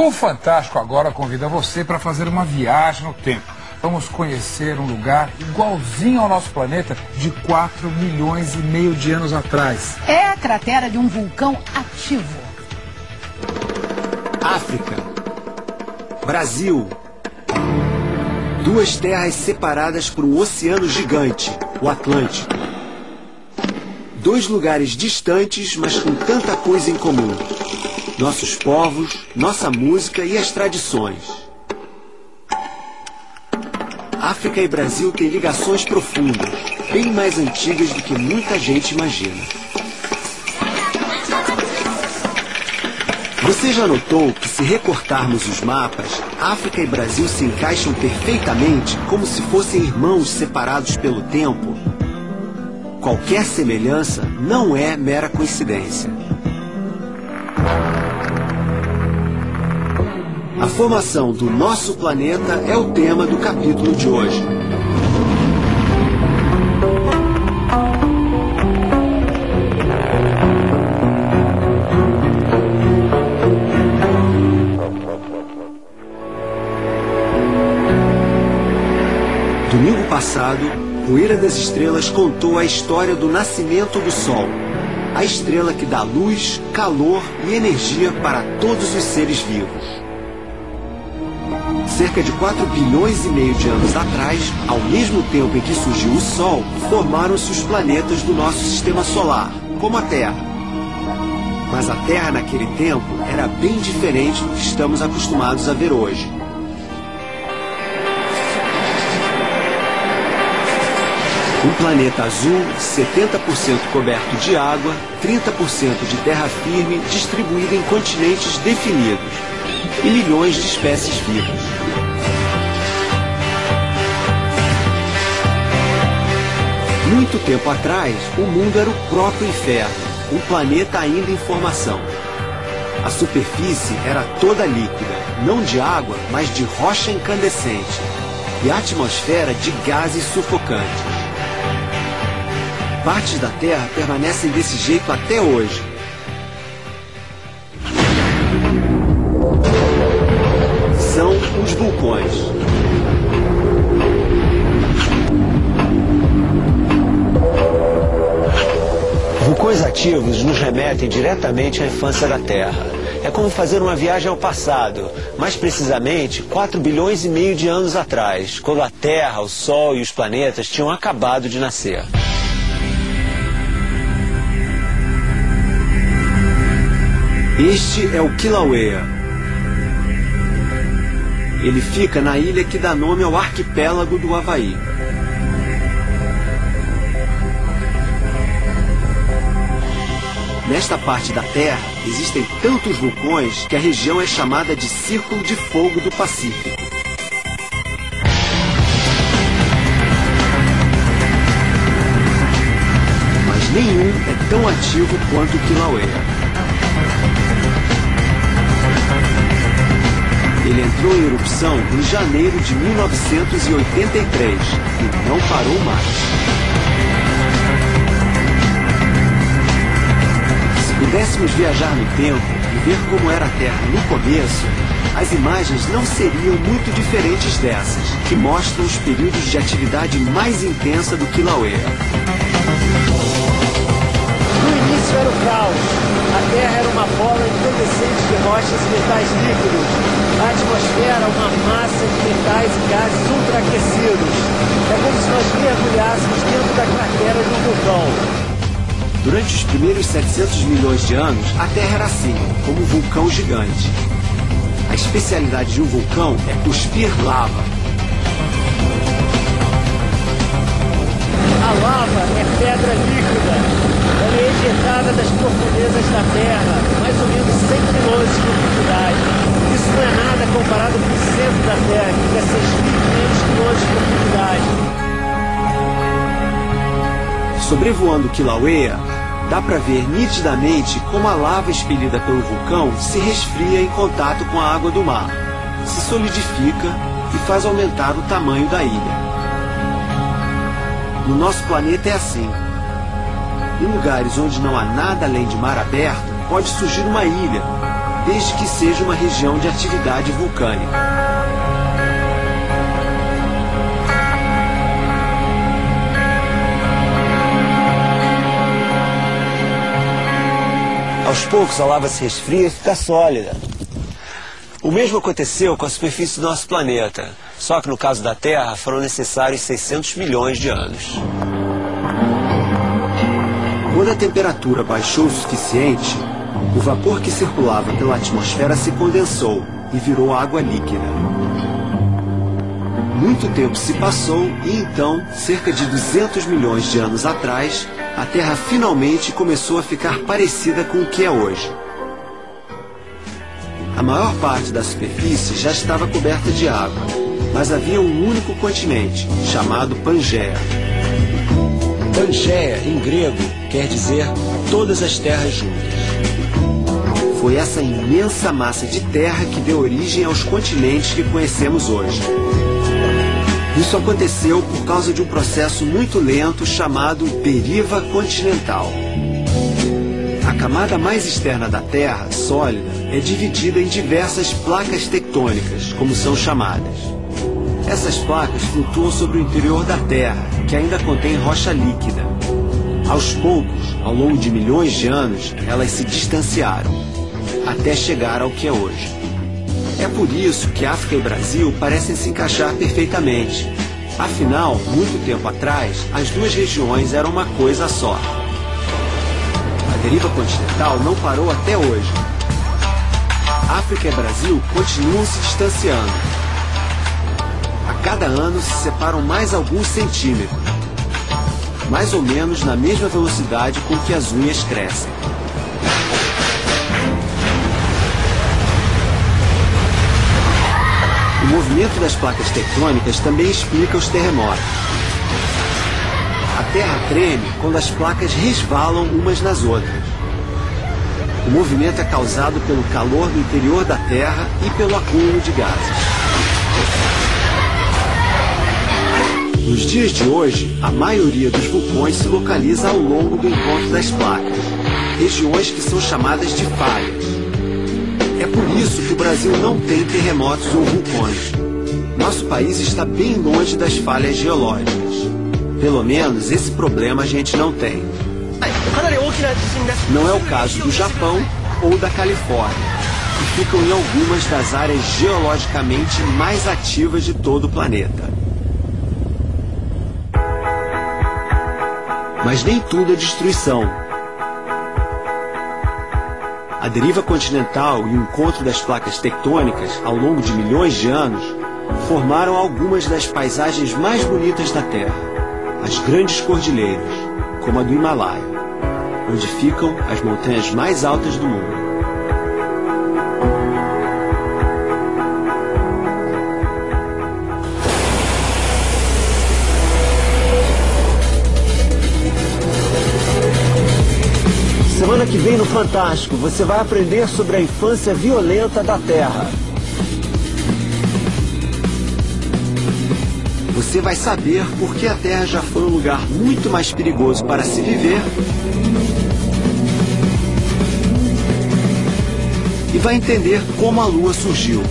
O Fantástico agora convida você para fazer uma viagem no tempo. Vamos conhecer um lugar igualzinho ao nosso planeta de 4 milhões e meio de anos atrás. É a cratera de um vulcão ativo. África. Brasil. Duas terras separadas por um oceano gigante, o Atlântico. Dois lugares distantes, mas com tanta coisa em comum. Nossos povos, nossa música e as tradições. África e Brasil têm ligações profundas, bem mais antigas do que muita gente imagina. Você já notou que, se recortarmos os mapas, África e Brasil se encaixam perfeitamente, como se fossem irmãos separados pelo tempo? Qualquer semelhança não é mera coincidência. A formação do nosso planeta é o tema do capítulo de hoje. Domingo passado, Poeira das Estrelas contou a história do nascimento do Sol, a estrela que dá luz, calor e energia para todos os seres vivos. Cerca de 4 bilhões e meio de anos atrás, ao mesmo tempo em que surgiu o Sol, formaram-se os planetas do nosso sistema solar, como a Terra. Mas a Terra naquele tempo era bem diferente do que estamos acostumados a ver hoje. Um planeta azul, 70% coberto de água, 30% de terra firme, distribuído em continentes definidos, e milhões de espécies vivas. Muito tempo atrás, o mundo era o próprio inferno, um planeta ainda em formação. A superfície era toda líquida, não de água, mas de rocha incandescente, e a atmosfera de gases sufocantes. Partes da Terra permanecem desse jeito até hoje. São os vulcões. Vulcões ativos nos remetem diretamente à infância da Terra. É como fazer uma viagem ao passado, mais precisamente 4 bilhões e meio de anos atrás, quando a Terra, o Sol e os planetas tinham acabado de nascer. Este é o Kilauea. Ele fica na ilha que dá nome ao arquipélago do Havaí. Nesta parte da Terra, existem tantos vulcões que a região é chamada de Círculo de Fogo do Pacífico. Mas nenhum é tão ativo quanto o Kilauea. Ele entrou em erupção em janeiro de 1983 e não parou mais. Se pudéssemos viajar no tempo e ver como era a Terra no começo, as imagens não seriam muito diferentes dessas, que mostram os períodos de atividade mais intensa do Kilauea. No início era o caos. A Terra era uma bola incandescente de rochas e metais líquidos. A atmosfera, uma massa de metais e gases ultraaquecidos. É como se nós mergulhássemos dentro da cratera de um vulcão. Durante os primeiros 700 milhões de anos, a Terra era assim, como um vulcão gigante. A especialidade de um vulcão é cuspir lava. A lava é pedra líquida. Ela é ejetada das profundezas da Terra, mais ou menos 100 quilômetros de profundidade. Isso não é nada comparado com o centro da Terra, que é 6.500 quilômetros de profundidade. Sobrevoando Kilauea, dá para ver nitidamente como a lava expelida pelo vulcão se resfria em contato com a água do mar, se solidifica e faz aumentar o tamanho da ilha. No nosso planeta é assim. Em lugares onde não há nada além de mar aberto, pode surgir uma ilha, desde que seja uma região de atividade vulcânica. Aos poucos, a lava se resfria e fica sólida. O mesmo aconteceu com a superfície do nosso planeta, só que no caso da Terra foram necessários 600 milhões de anos. Quando a temperatura baixou o suficiente, o vapor que circulava pela atmosfera se condensou e virou água líquida. Muito tempo se passou e então, cerca de 200 milhões de anos atrás, a Terra finalmente começou a ficar parecida com o que é hoje. A maior parte da superfície já estava coberta de água, mas havia um único continente, chamado Pangeia. Pangeia, em grego, quer dizer todas as terras juntas. Foi essa imensa massa de terra que deu origem aos continentes que conhecemos hoje. Isso aconteceu por causa de um processo muito lento chamado deriva continental. A camada mais externa da Terra, sólida, é dividida em diversas placas tectônicas, como são chamadas. Essas placas flutuam sobre o interior da Terra, que ainda contém rocha líquida. Aos poucos, ao longo de milhões de anos, elas se distanciaram, até chegar ao que é hoje. É por isso que África e Brasil parecem se encaixar perfeitamente. Afinal, muito tempo atrás, as duas regiões eram uma coisa só. A deriva continental não parou até hoje. África e Brasil continuam se distanciando. A cada ano se separam mais alguns centímetros, mais ou menos na mesma velocidade com que as unhas crescem. O movimento das placas tectônicas também explica os terremotos. A Terra treme quando as placas resvalam umas nas outras. O movimento é causado pelo calor do interior da Terra e pelo acúmulo de gases. Nos dias de hoje, a maioria dos vulcões se localiza ao longo do encontro das placas, regiões que são chamadas de falhas. É por isso que o Brasil não tem terremotos ou vulcões. Nosso país está bem longe das falhas geológicas. Pelo menos esse problema a gente não tem. Não é o caso do Japão ou da Califórnia, que ficam em algumas das áreas geologicamente mais ativas de todo o planeta. Mas nem tudo é destruição. A deriva continental e o encontro das placas tectônicas ao longo de milhões de anos formaram algumas das paisagens mais bonitas da Terra, as grandes cordilheiras, como a do Himalaia, onde ficam as montanhas mais altas do mundo. Semana que vem no Fantástico, você vai aprender sobre a infância violenta da Terra. Você vai saber por que a Terra já foi um lugar muito mais perigoso para se viver e vai entender como a Lua surgiu.